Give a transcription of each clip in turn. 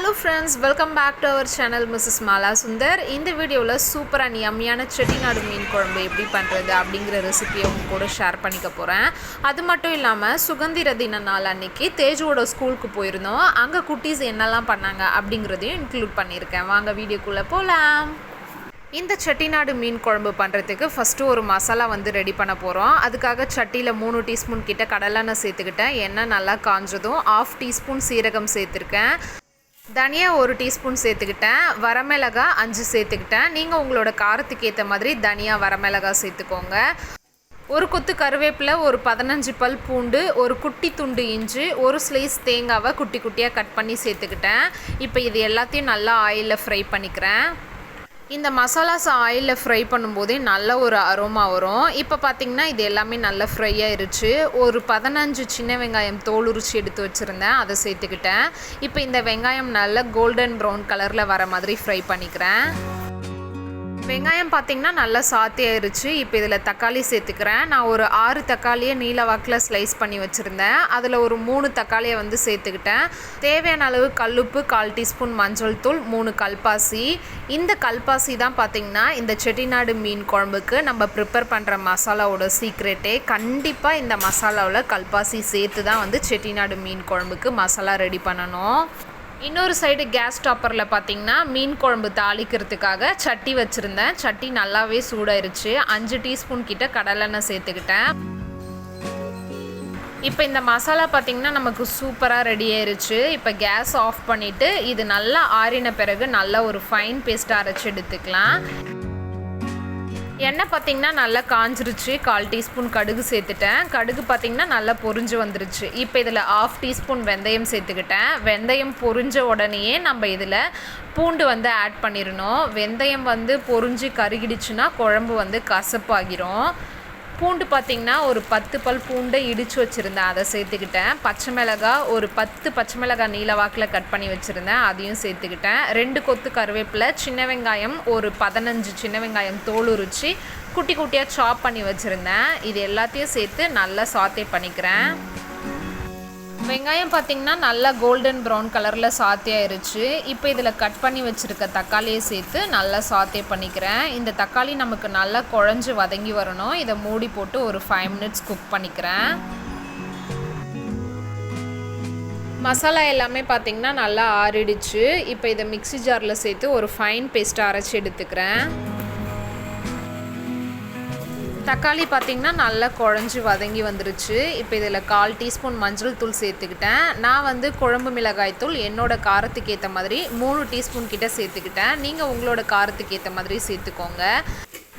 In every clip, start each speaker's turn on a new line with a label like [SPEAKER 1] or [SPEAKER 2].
[SPEAKER 1] Hello friends, welcome back to our channel MRS.MALASUNDAR. இந்த வீடியோல super and யம்மியான Chettinad மீன் குழம்பு எப்படி பண்றது அப்படிங்கற ரெசிபியை உங்க கூட ஷேர் பண்ணிக்க போறேன். அது மட்டும் இல்லாம சுதந்திர தின நாள் அன்னைக்கு தேஜுவோட ஸ்கூலுக்கு போயிருந்தோம். அங்க குட்டீஸ் என்னெல்லாம் பண்ணாங்க அப்படிங்கறதையும் இன்க்ளூட் பண்ணிருக்கேன். வாங்க வீடியோக்குள்ள போலாம். இந்த செட்டிநாடு மீன் குழம்பு பண்ணுறதுக்கு ஃபஸ்ட்டு ஒரு மசாலா ரெடி பண்ண போகிறோம். அதுக்காக சட்டியில் 3 டீஸ்பூன் கிட்ட கடலெண்ணெய் சேர்த்துக்கிட்டேன். எண்ணெய் நல்லா காஞ்சதும் 1/2 டீஸ்பூன் சீரகம் சேர்த்துருக்கேன். தனியா 1 டீஸ்பூன் சேர்த்துக்கிட்டேன். வரமிளகாய் 5 சேர்த்துக்கிட்டேன். நீங்கள் உங்களோட காரத்துக்கு ஏற்ற மாதிரி தனியா வரமிளகாய் சேர்த்துக்கோங்க. ஒரு கொத்து கருவேப்பிலை, ஒரு 15 பல் பூண்டு, ஒரு குட்டி துண்டு இஞ்சி, ஒரு ஸ்லைஸ் தேங்காவை குட்டி குட்டியாக கட் பண்ணி சேர்த்துக்கிட்டேன். இப்போ இது எல்லாத்தையும் நல்லா ஆயிலில் ஃப்ரை பண்ணிக்கிறேன். இந்த மசாலாஸ் ஆயிலில் ஃப்ரை பண்ணும்போதே நல்ல ஒரு அரோமா வரும். இப்போ பார்த்திங்கன்னா இது எல்லாமே நல்லா ஃப்ரை ஆயிருச்சு. ஒரு 15 சின்ன வெங்காயம் தோல் உரிச்சு எடுத்து வச்சுருந்தேன், அதை சேர்த்துக்கிட்டேன். இப்போ இந்த வெங்காயம் நல்லா கோல்டன் ப்ரௌன் கலரில் வர மாதிரி ஃப்ரை பண்ணிக்கிறேன். வெங்காயம் பார்த்திங்கன்னா நல்லா சாத்தி ஆயிருச்சு. இப்போ இதில் தக்காளி சேர்த்துக்கிறேன். நான் ஒரு 6 தக்காளியை நீல வாக்கில் ஸ்லைஸ் பண்ணி வச்சுருந்தேன். அதில் ஒரு 3 தக்காளியை சேர்த்துக்கிட்டேன். தேவையான அளவு கல்லுப்பு, 1/4 டீஸ்பூன் மஞ்சள் தூள், 3 கல்பாசி. இந்த கல்பாசி தான் பார்த்திங்கன்னா இந்த செட்டிநாடு மீன் குழம்புக்கு நம்ம ப்ரிப்பேர் பண்ணுற மசாலாவோட சீக்ரெட்டே. கண்டிப்பாக இந்த மசாலாவில் கல்பாசி சேர்த்து தான் செட்டிநாடு மீன் குழம்புக்கு மசாலா ரெடி பண்ணணும். இன்னொரு சைடு கேஸ் ஸ்டாப்பரில் பார்த்திங்கன்னா மீன் குழம்பு தாளிக்கிறதுக்காக சட்டி வச்சுருந்தேன். சட்டி நல்லாவே சூடாயிருச்சு. 5 டீஸ்பூன் கிட்ட கடலெண்ணெய் சேர்த்துக்கிட்டேன். இப்போ இந்த மசாலா பார்த்திங்கன்னா நமக்கு சூப்பராக ரெடி ஆயிருச்சு. இப்போ கேஸ் ஆஃப் பண்ணிவிட்டு இது நல்லா ஆறின பிறகு நல்லா ஒரு ஃபைன் பேஸ்ட்டாக அரைச்சி எடுத்துக்கலாம். எண்ணெய் பார்த்திங்கன்னா நல்லா காஞ்சிருச்சு. 1/4 டீஸ்பூன் கடுகு சேர்த்துட்டேன். கடுகு பார்த்திங்கன்னா நல்லா பொரிஞ்சு வந்துருச்சு. இப்போ இதில் 1/2 டீஸ்பூன் வெந்தயம் சேர்த்துக்கிட்டேன். வெந்தயம் பொரிஞ்ச உடனேயே நம்ம இதில் பூண்டு ஆட் பண்ணிடணும். வெந்தயம் பொரிஞ்சு கருகிடுச்சுன்னா குழம்பு கசப்பாகிரும். பூண்டு பார்த்திங்கன்னா ஒரு 10 பல் பூண்டை இடித்து வச்சுருந்தேன், அதை சேர்த்துக்கிட்டேன். பச்சை மிளகாய் ஒரு 10 பச்சை மிளகாய் நீல வாக்கில் கட் பண்ணி வச்சுருந்தேன், அதையும் சேர்த்துக்கிட்டேன். 2 கொத்து கருவேப்பிலை, சின்ன வெங்காயம் ஒரு 15 சின்ன வெங்காயம் தோல் உரித்து குட்டி குட்டியாக சாப் பண்ணி வச்சுருந்தேன். இது எல்லாத்தையும் சேர்த்து நல்லா சாத்தே பண்ணிக்கிறேன். வெங்காயம் பார்த்திங்கன்னா நல்லா கோல்டன் ப்ரௌன் கலரில் சாத்தே ஆயிருச்சு. இப்போ இதில் கட் பண்ணி வச்சுருக்க தக்காளியை சேர்த்து நல்லா சாத்தே பண்ணிக்கிறேன். இந்த தக்காளி நமக்கு நல்லா குழஞ்சி வதங்கி வரணும். இதை மூடி போட்டு ஒரு 5 மினிட்ஸ் குக் பண்ணிக்கிறேன். மசாலா எல்லாமே பார்த்திங்கன்னா நல்லா ஆறிடுச்சு. இப்போ இதை மிக்ஸி ஜாரில் சேர்த்து ஒரு ஃபைன் பேஸ்ட்டாக அரைச்சி எடுத்துக்கிறேன். தக்காளி பார்த்திங்கன்னா நல்லா குழஞ்சி வதங்கி வந்துருச்சு. இப்போ இதில் 1/4 டீஸ்பூன் மஞ்சள் தூள் சேர்த்துக்கிட்டேன். நான் குழம்பு மிளகாய் தூள் என்னோட காரத்துக்கு ஏற்ற மாதிரி 3 டீஸ்பூன் கிட்ட சேர்த்துக்கிட்டேன். நீங்கள் உங்களோட காரத்துக்கு ஏற்ற மாதிரி சேர்த்துக்கோங்க.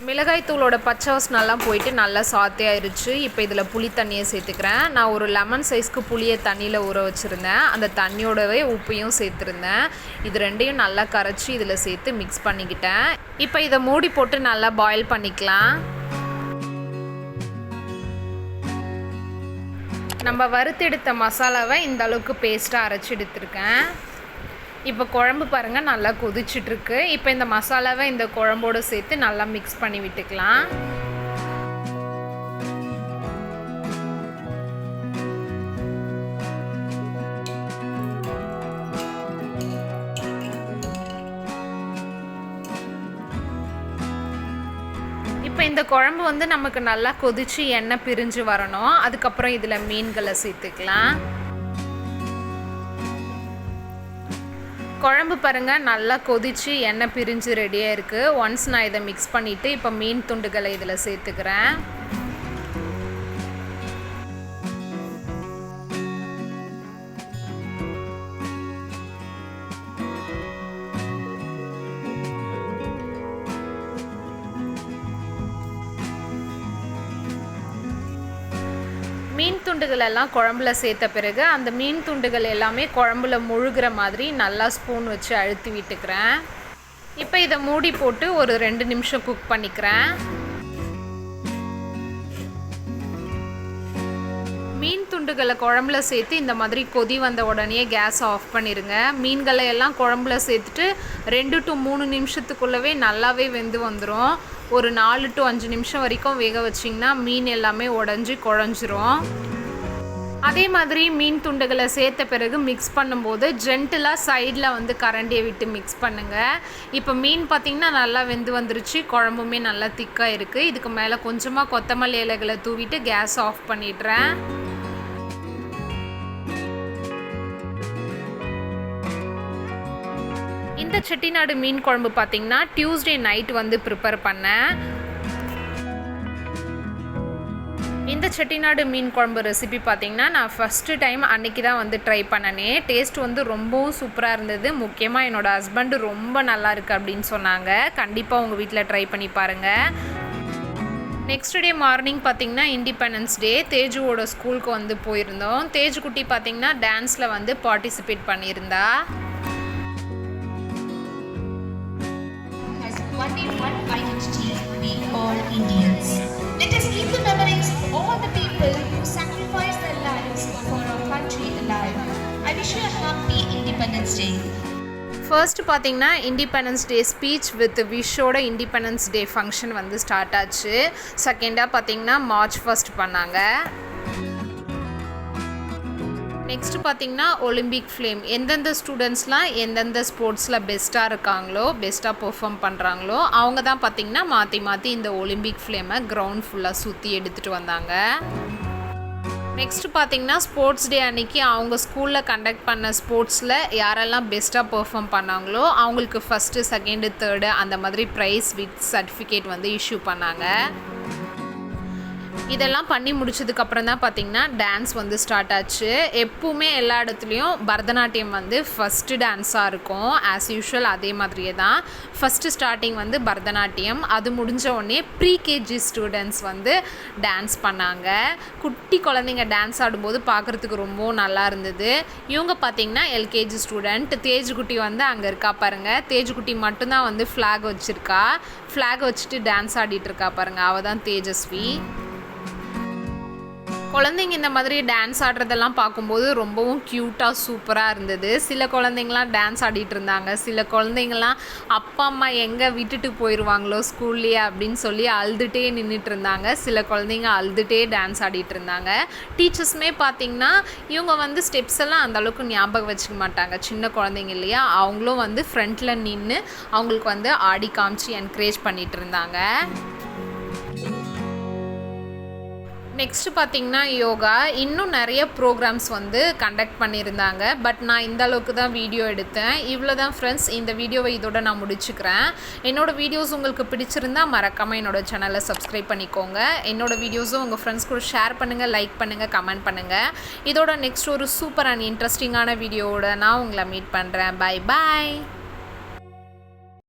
[SPEAKER 1] மிளகாய் தூளோட பச்சை வாசனைலாம் போயிட்டு நல்லா சாத்தே ஆயிருச்சு. இப்போ இதில் புளி தண்ணியை சேர்த்துக்கிறேன். நான் ஒரு லெமன் சைஸ்க்கு புளியை தண்ணியில் ஊற வச்சுருந்தேன். அந்த தண்ணியோடவே உப்பையும் சேர்த்துருந்தேன். இது ரெண்டையும் நல்லா கரைச்சி இதில் சேர்த்து மிக்ஸ் பண்ணிக்கிட்டேன். இப்போ இதை மூடி போட்டு நல்லா பாயில் பண்ணிக்கலாம். நம்ம வறுத்தெடுத்த மசாலாவை இந்த அளவுக்கு பேஸ்ட்டாக அரைச்சி எடுத்துருக்கேன். இப்போ குழம்பு பாருங்கள் நல்லா கொதிச்சிட்ருக்கு. இப்போ இந்த மசாலாவை இந்த குழம்போடு சேர்த்து நல்லா மிக்ஸ் பண்ணி விட்டுக்கலாம். இப்போ இந்த குழம்பு நமக்கு நல்லா கொதிச்சு எண்ணெய் பிரிஞ்சு வரணும். அதுக்கப்புறம் இதில் மீன்களை சேர்த்துக்கலாம். குழம்பு பாருங்கள் நல்லா கொதிச்சு எண்ணெய் பிரிஞ்சு ரெடியாக இருக்குது. ஒன்ஸ் நான் இதை மிக்ஸ் பண்ணிவிட்டு இப்போ மீன் துண்டுகளை இதில் சேர்த்துக்கிறேன். மீன் துண்டுகள் எல்லாம் குழம்புல சேர்த்த பிறகு அந்த மீன் துண்டுகள் எல்லாமே குழம்புல முழுகிற மாதிரி நல்லா ஸ்பூன் வச்சு அழுத்தி விட்டுக்கிறேன். இப்போ இதை மூடி போட்டு ஒரு 2 நிமிஷம் குக் பண்ணிக்கிறேன். மீன் துண்டுகளை குழம்புல சேர்த்து இந்த மாதிரி கொதி வந்த உடனே கேஸ் ஆஃப் பண்ணிடுங்க. மீன்களை எல்லாம் குழம்புல சேர்த்துட்டு 2 to 3 நிமிஷத்துக்குள்ளவே நல்லாவே வெந்து வந்துடும். ஒரு 4 to 5 நிமிஷம் வரைக்கும் வேக வச்சிங்கன்னா மீன் எல்லாமே உடஞ்சி குழஞ்சிரும். அதே மாதிரி மீன் துண்டுகளை சேர்த்த பிறகு மிக்ஸ் பண்ணும்போது ஜென்டிலாக சைடில் வந்து கரண்டியை விட்டு மிக்ஸ் பண்ணுங்கள். இப்போ மீன் பார்த்திங்கன்னா நல்லா வெந்து வந்துருச்சு, குழம்புமே நல்லா திக்காக இருக்குது. இதுக்கு மேலே கொஞ்சமாக கொத்தமல்லி இலைகளை தூவிட்டு கேஸ் ஆஃப் பண்ணிடுறேன். இந்த செட்டிநாடு மீன் குழம்பு பார்த்திங்கன்னா டியூஸ்டே நைட் வந்து ப்ரிப்பேர் பண்ணேன். இந்த செட்டிநாடு மீன் குழம்பு ரெசிபி பார்த்திங்கன்னா நான் ஃபஸ்ட்டு டைம் அன்றைக்கி தான் வந்து ட்ரை பண்ணனேன். டேஸ்ட் வந்து ரொம்பவும் சூப்பராக இருந்தது. முக்கியமாக என்னோடய ஹஸ்பண்டு ரொம்ப நல்லா இருக்குது அப்படின்னு சொன்னாங்க. கண்டிப்பாக உங்கள் வீட்டில் ட்ரை பண்ணி பாருங்கள். நெக்ஸ்ட் டே மார்னிங் பார்த்திங்கன்னா இண்டிபெண்டன்ஸ் டே, தேஜுவோட ஸ்கூலுக்கு வந்து போயிருந்தோம். தேஜு குட்டி பார்த்திங்கன்னா டான்ஸில் வந்து பார்ட்டிசிபேட் பண்ணியிருந்தா.
[SPEAKER 2] Let us keep the memories of all the people who sacrificed their lives for our country alive. I wish you a happy Independence Day.
[SPEAKER 1] First பார்த்திங்கன்னா இண்டிபெண்டன்ஸ் டே ஸ்பீச் வித் விஷோட இண்டிபெண்டன்ஸ் டே ஃபங்க்ஷன் வந்து start ஆச்சு. செகண்டாக பார்த்திங்கன்னா March 1 பண்ணாங்க. Next பார்த்திங்கன்னா Olympic flame, எந்தெந்த ஸ்டூடெண்ட்ஸ்லாம் எந்தெந்த ஸ்போர்ட்ஸில் பெஸ்ட்டாக இருக்காங்களோ, பெஸ்ட்டாக பெர்ஃபார்ம் பண்ணுறாங்களோ அவங்க தான் பார்த்திங்கன்னா மாற்றி மாற்றி இந்த ஒலிம்பிக் ஃப்ளேமை கிரவுண்ட் ஃபுல்லாக சுற்றி எடுத்துகிட்டு வந்தாங்க. நெக்ஸ்ட்டு பார்த்திங்கன்னா ஸ்போர்ட்ஸ் டே அன்றைக்கி அவங்க ஸ்கூலில் கண்டக்ட் பண்ண ஸ்போர்ட்ஸில் யாரெல்லாம் பெஸ்ட்டாக பெர்ஃபார்ம் பண்ணாங்களோ அவங்களுக்கு ஃபஸ்ட்டு, செகண்டு, தேர்டு அந்த மாதிரி ப்ரைஸ் வித் சர்டிஃபிகேட் வந்து இஷ்யூ பண்ணாங்க. இதெல்லாம் பண்ணி முடிச்சதுக்கப்புறம் தான் பார்த்திங்கன்னா டான்ஸ் வந்து ஸ்டார்ட் ஆச்சு. எப்பவுமே எல்லா இடத்துலையும் பரதநாட்டியம் வந்து ஃபஸ்ட்டு டான்ஸாக இருக்கும். ஆஸ் யூஷுவல் அதே மாதிரியே தான் ஃபஸ்ட்டு ஸ்டார்டிங் வந்து பரதநாட்டியம். அது முடிஞ்ச உடனே ப்ரீகேஜி ஸ்டூடெண்ட்ஸ் வந்து டான்ஸ் பண்ணாங்க. குட்டி குழந்தைங்க டான்ஸ் ஆடும்போது பார்க்குறதுக்கு ரொம்ப நல்லா இருந்தது. இவங்க பார்த்திங்கன்னா எல்கேஜி ஸ்டூடெண்ட். தேஜுக்குட்டி வந்து அங்கே இருக்கா பாருங்கள். தேஜுக்குட்டி மட்டும்தான் வந்து ஃப்ளாக் வச்சுருக்கா. ஃப்ளாக் வச்சுட்டு டான்ஸ் ஆடிட்டுருக்கா பாருங்கள். அவள் தான் தேஜஸ்வி. குழந்தைங்க இந்த மாதிரி டான்ஸ் ஆடுறதெல்லாம் பார்க்கும்போது ரொம்பவும் க்யூட்டாக சூப்பராக இருந்தது. சில குழந்தைங்களாம் டான்ஸ் ஆடிட்டு இருந்தாங்க. சில குழந்தைங்களாம் அப்பா அம்மா எங்கே விட்டுட்டு போயிடுவாங்களோ ஸ்கூல்லையே அப்படின்னு சொல்லி அழுதுகிட்டே நின்றுட்டு இருந்தாங்க. சில குழந்தைங்க அழுதுகிட்டே டான்ஸ் ஆடிட்டு இருந்தாங்க. டீச்சர்ஸுமே பார்த்திங்கன்னா இவங்க வந்து ஸ்டெப்ஸ் எல்லாம் அந்தளவுக்கு ஞாபகம் வச்சுக்க மாட்டாங்க. சின்ன குழந்தைங்க இல்லையா, அவங்களும் வந்து ஃப்ரண்ட்டில் நின்று அவங்களுக்கு வந்து ஆடி காமிச்சு என்கரேஜ் பண்ணிகிட்டு இருந்தாங்க. நெக்ஸ்ட்டு பார்த்திங்கன்னா யோகா. இன்னும் நிறைய ப்ரோக்ராம்ஸ் வந்து கண்டக்ட் பண்ணியிருந்தாங்க. பட் நான் இந்த அளவுக்கு தான் வீடியோ எடுத்தேன். இவ்வளோ தான் ஃப்ரெண்ட்ஸ். இந்த வீடியோவை இதோட நான் முடிச்சுக்கிறேன். என்னோடய வீடியோஸ் உங்களுக்கு பிடிச்சிருந்தால் மறக்காமல் என்னோடய சேனலை சப்ஸ்கிரைப் பண்ணிக்கோங்க. என்னோடய வீடியோஸும் உங்கள் ஃப்ரெண்ட்ஸ் கூட ஷேர் பண்ணுங்கள், லைக் பண்ணுங்கள், கமெண்ட் பண்ணுங்கள். இதோட நெக்ஸ்ட் ஒரு சூப்பர் அண்ட் இன்ட்ரெஸ்டிங்கான வீடியோவோட நான் உங்களை மீட் பண்ணுறேன். Bye bye.